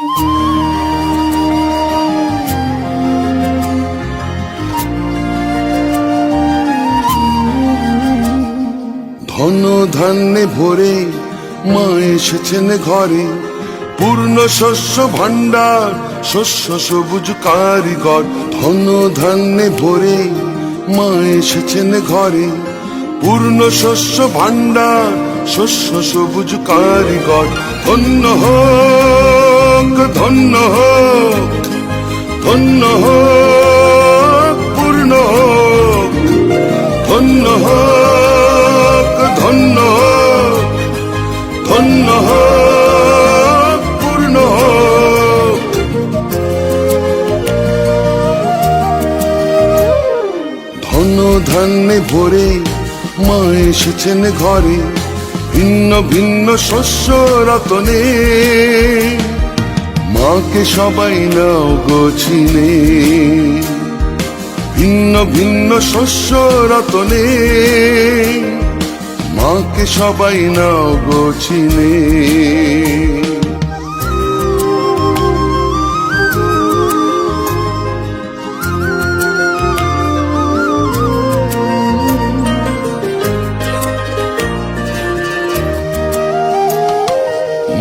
ধন ধান্যে ভরে মা এসেছেন ঘরে, পূর্ণ শস্য ভাণ্ডার, শস্য সবুজ কারিগর। ধন ধান্যে ভরে মা এসেছেন ঘরে, পূর্ণ শস্য ভাণ্ডার, শস্য সবুজ কারিগর। ধন্য হোক, ধন্য হোক, ধন্য হোক, পূর্ণ হোক, ধন্য হোক, ধন্য হোক, ধন্য হোক, পূর্ণ হোক। ধন ধান্যে ভরে মা এসেছেন ঘরে, ভিন্ন ভিন্ন শস্য রতনে, মাকে সবাই নাও গো চিনে। ভিন্ন ভিন্ন শস্য রতনে, মাকে সবাই নাও গো চিনে।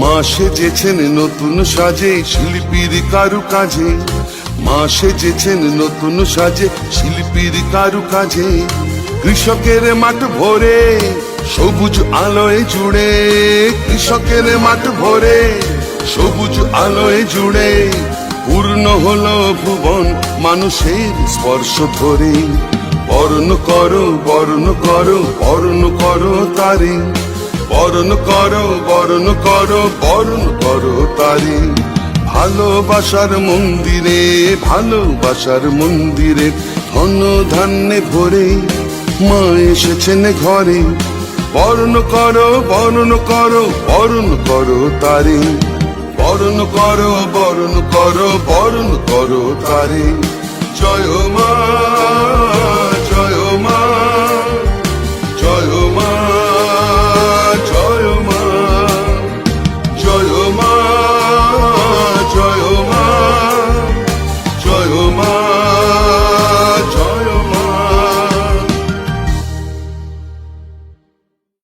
মা সেজেছেন নতুন সাজে শিল্পীর কারু কাজে, মা সেজেছেন নতুন সাজে শিল্পীর কারু কাজে। কৃষকের মাঠ ভরে সবুজ আলোয় জুড়ে, কৃষকের মাঠ ভরে সবুজ আলোয় জুড়ে। পূর্ণ হলো ভুবন মানুষের স্পর্শ ধরে, বরণ করো, বরণ করো, বরণ করো তারে, বরণ করো, বরণ করো, বরণ করো তারে। ভালোবাসার মন্দিরে, ভালোবাসার মন্দিরে, ধন ধান্যে ভরে মা এসেছেন ঘরে। বরণ করো, বরণ করো, বরণ করো তারে, বরণ করো, বরণ করো, বরণ করো তারে। জয় মা,